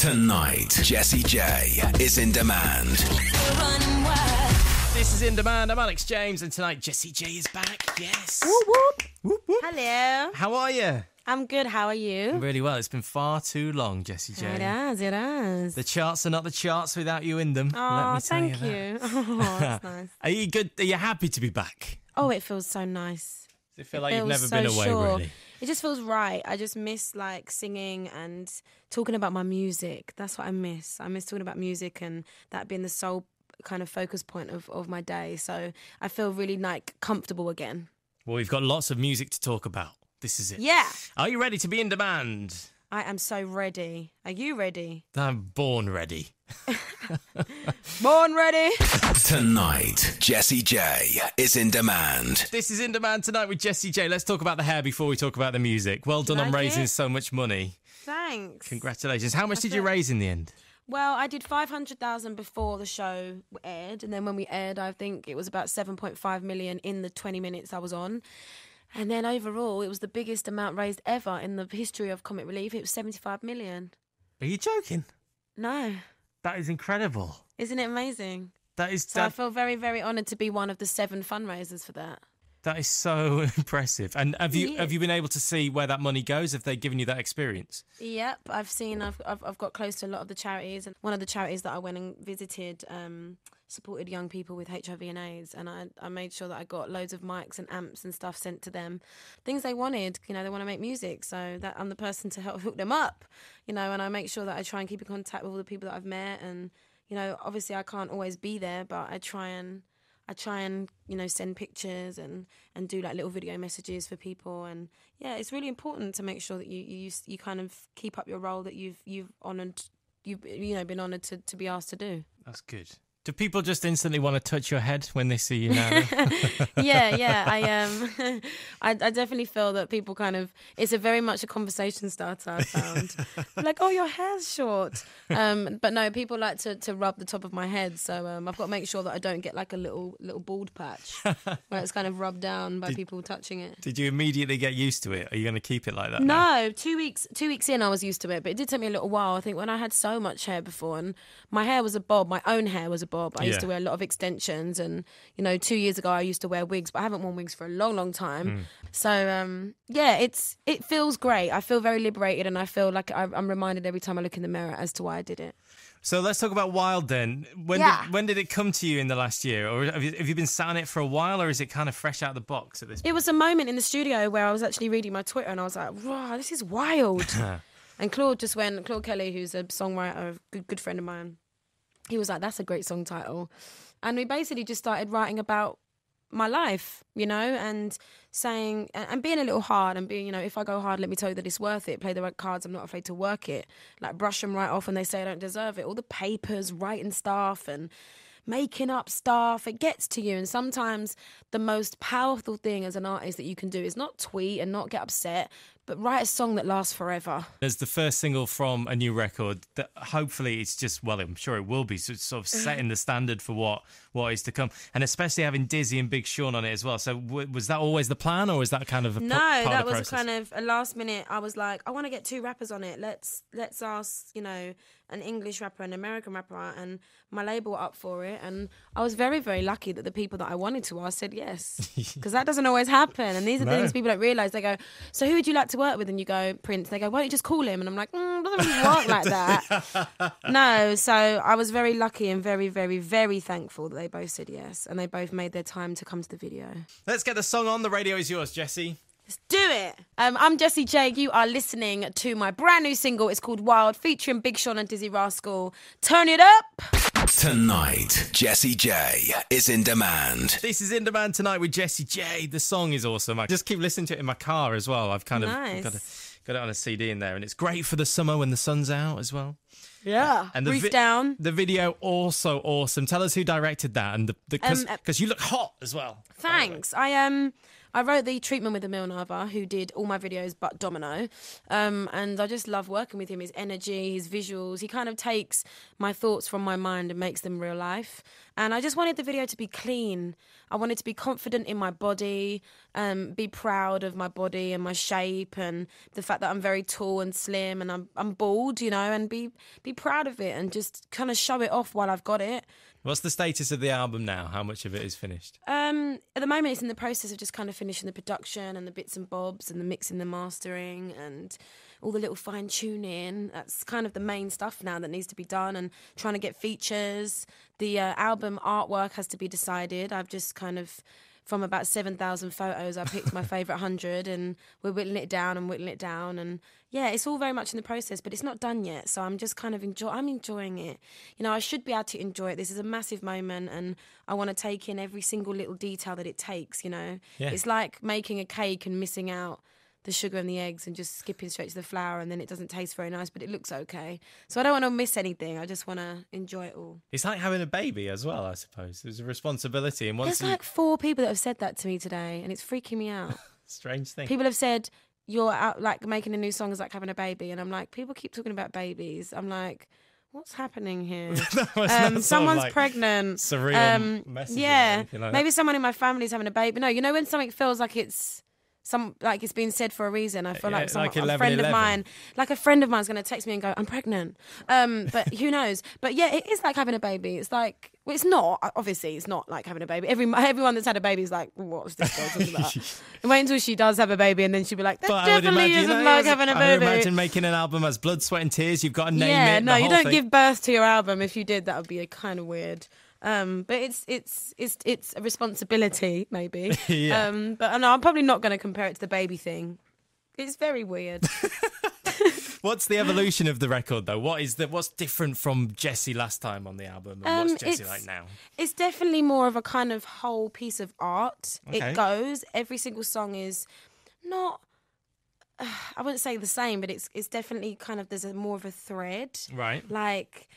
Tonight, Jessie J is in demand. This is In Demand. I'm Alex James, and tonight Jessie J is back. Yes. Whoop, whoop. Whoop, whoop. Hello. How are you? I'm good. How are you? Really well. It's been far too long, Jessie J. It is. The charts are not the charts without you in them. Oh, Let me tell thank you. you. Oh, that's nice. Are you good? Are you happy to be back? Oh, it feels so nice. Does it feel like you've never feels been so away, sure. really? It just feels right. I just miss like singing and talking about my music. That's what I miss. I miss talking about music and that being the sole kind of focus point of my day. So I feel really like comfortable again. Well, we've got lots of music to talk about. This is it. Yeah. Are you ready to be in demand? I am so ready. Are you ready? I'm born ready. Born ready. Tonight, Jessie J is in demand. This is In Demand tonight with Jessie J. Let's talk about the hair before we talk about the music. Well done on Like raising it? so much money. Thanks. Congratulations. How much did you raise in the end? Well, I did 500,000 before the show aired, and then when we aired, I think it was about 7.5 million in the 20 minutes I was on. And then overall, it was the biggest amount raised ever in the history of Comic Relief. It was 75 million. Are you joking? No. That is incredible. Isn't it amazing? That is So I feel very, very honoured to be one of the 7 fundraisers for that. that is so impressive. And have you Yes. been able to see where that money goes? Have they given you that experience? Yep, I've got close to a lot of the charities, and one of the charities that I went and visited supported young people with HIV and AIDS, and I made sure that I got loads of mics and amps and stuff sent to them, things they wanted. You know, they want to make music, so that I'm the person to help hook them up. You know, and I make sure that I try and keep in contact with all the people that I've met, and you know, obviously I can't always be there, but I try and you know, send pictures and do like little video messages for people. And yeah, it's really important to make sure that you kind of keep up your role that you've honoured, you've been honoured to be asked to do. That's good. Do people just instantly want to touch your head when they see you now? Yeah. I definitely feel that people kind of, it's a very much a conversation starter, I found. Like, oh, your hair's short. But no, people like to rub the top of my head, so I've got to make sure that I don't get like a little bald patch where it's kind of rubbed down by people touching it. Did you immediately get used to it? Are you going to keep it like that? No, 2 weeks in I was used to it, but it did take me a little while. I think when I had so much hair before, and my hair was a bob, my own hair was a bob. I used to wear a lot of extensions, and you know, 2 years ago I used to wear wigs, but I haven't worn wigs for a long time. So yeah, it feels great. I feel very liberated, and I feel like I'm reminded every time I look in the mirror as to why I did it. So let's talk about Wild then. When did it come to you in the last year, or have you been sat on it for a while, or is it kind of fresh out of the box at this point? It was a moment in the studio where I was actually reading my Twitter, and I was like, wow, this is wild. And Claude Kelly, who's a songwriter, a good friend of mine, he was like, that's a great song title. And we basically just started writing about my life, you know, and saying, and being a little hard, and being, you know, if I go hard, let me tell you that it's worth it. Play the right cards, I'm not afraid to work it. Like, brush them right off when they say I don't deserve it. All the papers, writing stuff and making up stuff, it gets to you. And sometimes the most powerful thing as an artist that you can do is not tweet and not get upset, but write a song that lasts forever. There's the first single from a new record that hopefully it's just, well, I'm sure it will be, so it's sort of setting the standard for what is to come. And especially having Dizzy and Big Sean on it as well. So was that always the plan, or was that kind of a part that of the was process? kind of a last minute. I was like, I want to get 2 rappers on it. Let's ask, you know, an English rapper and an American rapper, and my label were up for it. And I was very, very lucky that the people that I wanted to ask said yes, because that doesn't always happen. And these are things people don't realise. They go, so who would you like to work with? And you go, Prince. They go, why don't you just call him? And I'm like, it doesn't really work like that. No, so I was very lucky and very, very, very thankful that they both said yes, and they both made their time to come to the video. Let's get the song on. The radio is yours, Jessie. Let's do it. I'm Jessie J. You are listening to my brand new single. It's called Wild, featuring Big Sean and Dizzy Rascal. Turn it up. Tonight, Jessie J is in demand. This is In Demand tonight with Jessie J. The song is awesome. I just keep listening to it in my car as well. I've kind of got it on a CD in there, and it's great for the summer when the sun's out as well. Yeah, and the roof down. The video also awesome. Tell us who directed that, and because you look hot as well. Thanks. I wrote the treatment with Emil Nava, who did all my videos but Domino. And I just love working with him. His energy, his visuals. He kind of takes my thoughts from my mind and makes them real life. And I just wanted the video to be clean. I wanted to be confident in my body, be proud of my body and my shape and the fact that I'm very tall and slim and I'm bald, you know, and be proud of it and just kind of show it off while I've got it. What's the status of the album now? How much of it is finished? At the moment, it's in the process of just kind of finishing the production and the bits and bobs and the mixing, the mastering and all the little fine tuning. That's kind of the main stuff now that needs to be done, and trying to get features. The album artwork has to be decided. I've just kind of, from about 7,000 photos, I picked my favourite 100 and we're whittling it down and yeah, it's all very much in the process, but it's not done yet, so I'm just kind of enjoying it. You know, I should be able to enjoy it. This is a massive moment and I want to take in every single little detail that it takes, you know. Yeah. It's like making a cake and missing out the sugar and the eggs and just skipping straight to the flour, and then it doesn't taste very nice, but it looks okay. So I don't want to miss anything. I just want to enjoy it all. It's like having a baby as well, I suppose. There's a responsibility. And once There's like 4 people that have said that to me today, and it's freaking me out. Strange thing. People have said, you're out, like, making a new song is like having a baby. And I'm like, people keep talking about babies. I'm like, what's happening here? Someone's pregnant. Surreal messages. Yeah. Like Maybe that. someone in my family's having a baby. No, you know when something feels like it's it's being said for a reason. I feel like a friend of mine, like a friend of mine's going to text me and go, I'm pregnant. But who knows? But yeah, it is like having a baby. It's like, well, it's not. Obviously, it's not like having a baby. Everyone that's had a baby is like, what's this girl talking about? And wait until she does have a baby, and then she'll be like, that definitely isn't like having a baby. I imagine making an album as blood, sweat, and tears. You've got to name it. Yeah, no, you don't thing. give birth to your album. If you did, that would be kind of weird. But it's a responsibility, maybe. Yeah. But no, I'm probably not going to compare it to the baby thing. It's very weird. What's the evolution of the record, though? What's different from Jessie last time on the album, and what's Jessie like now? It's definitely more of a kind of whole piece of art. Okay. It goes. Every single song is not. I wouldn't say the same, but it's definitely kind of there's more of a thread. Right. Like.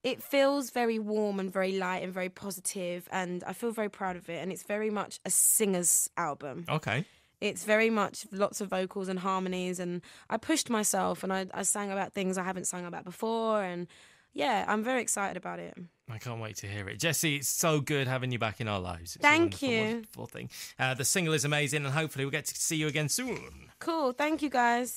It feels very warm and very light and very positive, and I feel very proud of it. And it's very much a singer's album. Okay. It's very much lots of vocals and harmonies, and I pushed myself and I sang about things I haven't sung about before, and yeah, I'm very excited about it. I can't wait to hear it. Jessie, it's so good having you back in our lives. It's Thank a you. wonderful thing. The single is amazing, and hopefully we'll get to see you again soon. Cool, thank you guys.